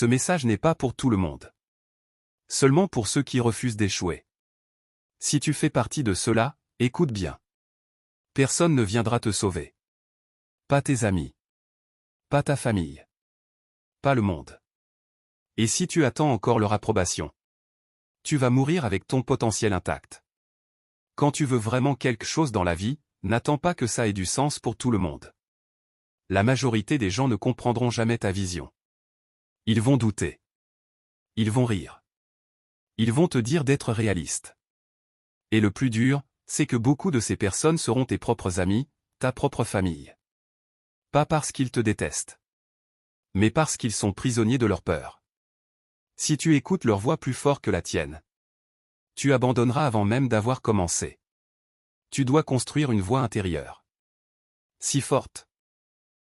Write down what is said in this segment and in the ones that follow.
Ce message n'est pas pour tout le monde. Seulement pour ceux qui refusent d'échouer. Si tu fais partie de ceux-là, écoute bien. Personne ne viendra te sauver. Pas tes amis. Pas ta famille. Pas le monde. Et si tu attends encore leur approbation, tu vas mourir avec ton potentiel intact. Quand tu veux vraiment quelque chose dans la vie, n'attends pas que ça ait du sens pour tout le monde. La majorité des gens ne comprendront jamais ta vision. Ils vont douter. Ils vont rire. Ils vont te dire d'être réaliste. Et le plus dur, c'est que beaucoup de ces personnes seront tes propres amis, ta propre famille. Pas parce qu'ils te détestent, mais parce qu'ils sont prisonniers de leur peur. Si tu écoutes leur voix plus fort que la tienne, tu abandonneras avant même d'avoir commencé. Tu dois construire une voix intérieure. Si forte.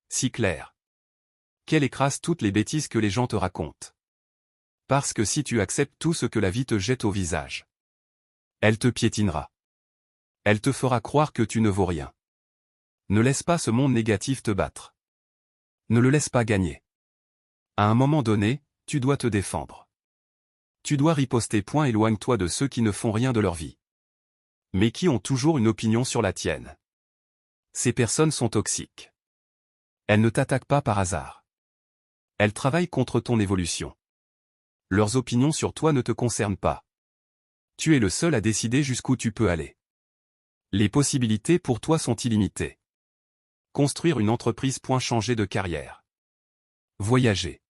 Si claire. Qu'elle écrase toutes les bêtises que les gens te racontent. Parce que si tu acceptes tout ce que la vie te jette au visage, elle te piétinera. Elle te fera croire que tu ne vaux rien. Ne laisse pas ce monde négatif te battre. Ne le laisse pas gagner. À un moment donné, tu dois te défendre. Tu dois riposter. Éloigne-toi de ceux qui ne font rien de leur vie, mais qui ont toujours une opinion sur la tienne. Ces personnes sont toxiques. Elles ne t'attaquent pas par hasard. Elles travaillent contre ton évolution. Leurs opinions sur toi ne te concernent pas. Tu es le seul à décider jusqu'où tu peux aller. Les possibilités pour toi sont illimitées. Construire une entreprise. Changer de carrière. Voyager.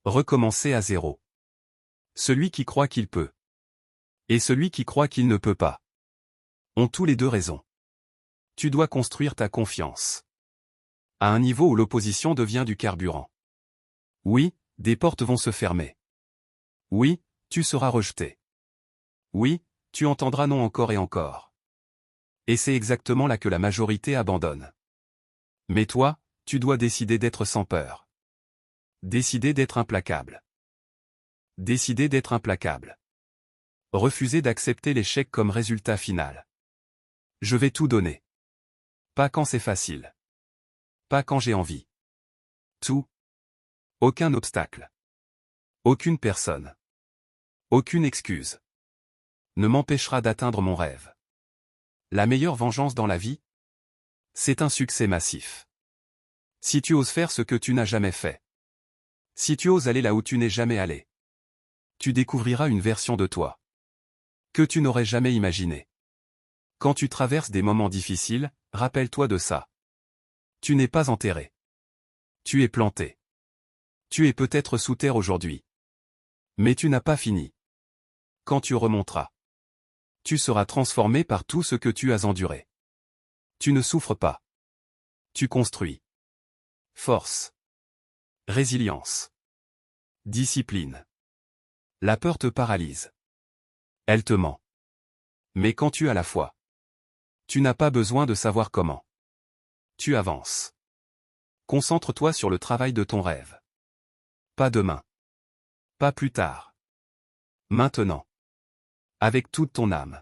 Recommencer à zéro. Celui qui croit qu'il peut. Et celui qui croit qu'il ne peut pas. Ont tous les deux raison. Tu dois construire ta confiance. À un niveau où l'opposition devient du carburant. Oui, des portes vont se fermer. Oui, tu seras rejeté. Oui, tu entendras non encore et encore. Et c'est exactement là que la majorité abandonne. Mais toi, tu dois décider d'être sans peur. Décider d'être implacable. Décider d'être implacable. Refuser d'accepter l'échec comme résultat final. Je vais tout donner. Pas quand c'est facile. Pas quand j'ai envie. Tout. Aucun obstacle. Aucune personne. Aucune excuse ne m'empêchera d'atteindre mon rêve. La meilleure vengeance dans la vie, c'est un succès massif. Si tu oses faire ce que tu n'as jamais fait. Si tu oses aller là où tu n'es jamais allé. Tu découvriras une version de toi que tu n'aurais jamais imaginée. Quand tu traverses des moments difficiles, rappelle-toi de ça. Tu n'es pas enterré. Tu es planté. Tu es peut-être sous terre aujourd'hui. Mais tu n'as pas fini. Quand tu remonteras, tu seras transformé par tout ce que tu as enduré. Tu ne souffres pas. Tu construis. Force. Résilience. Discipline. La peur te paralyse. Elle te ment. Mais quand tu as la foi, tu n'as pas besoin de savoir comment. Tu avances. Concentre-toi sur le travail de ton rêve. Pas demain. Pas plus tard. Maintenant. Avec toute ton âme.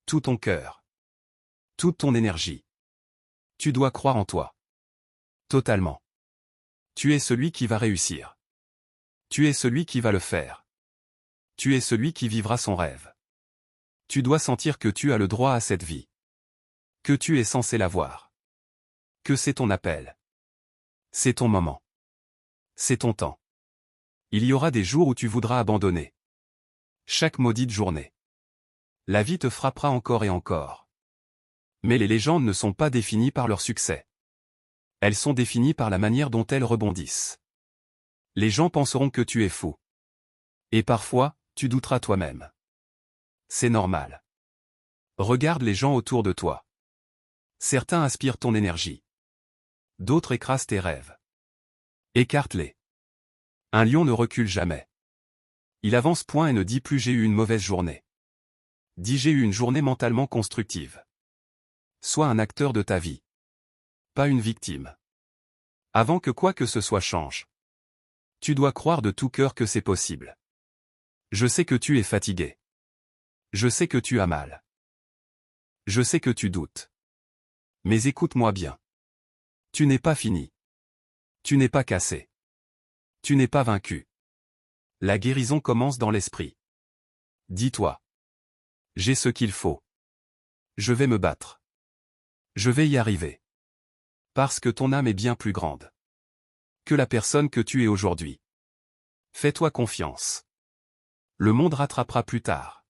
Tout ton cœur. Toute ton énergie. Tu dois croire en toi. Totalement. Tu es celui qui va réussir. Tu es celui qui va le faire. Tu es celui qui vivra son rêve. Tu dois sentir que tu as le droit à cette vie. Que tu es censé l'avoir. Que c'est ton appel. C'est ton moment. C'est ton temps. Il y aura des jours où tu voudras abandonner. Chaque maudite journée. La vie te frappera encore et encore. Mais les légendes ne sont pas définies par leur succès. Elles sont définies par la manière dont elles rebondissent. Les gens penseront que tu es fou. Et parfois, tu douteras toi-même. C'est normal. Regarde les gens autour de toi. Certains aspirent ton énergie. D'autres écrasent tes rêves. Écarte-les. Un lion ne recule jamais. Il avance point et ne dit plus j'ai eu une mauvaise journée. Dis j'ai eu une journée mentalement constructive. Sois un acteur de ta vie. Pas une victime. Avant que quoi que ce soit change. Tu dois croire de tout cœur que c'est possible. Je sais que tu es fatigué. Je sais que tu as mal. Je sais que tu doutes. Mais écoute-moi bien. Tu n'es pas fini. Tu n'es pas cassé. Tu n'es pas vaincu. La guérison commence dans l'esprit. Dis-toi. J'ai ce qu'il faut. Je vais me battre. Je vais y arriver. Parce que ton âme est bien plus grande que la personne que tu es aujourd'hui. Fais-toi confiance. Le monde rattrapera plus tard.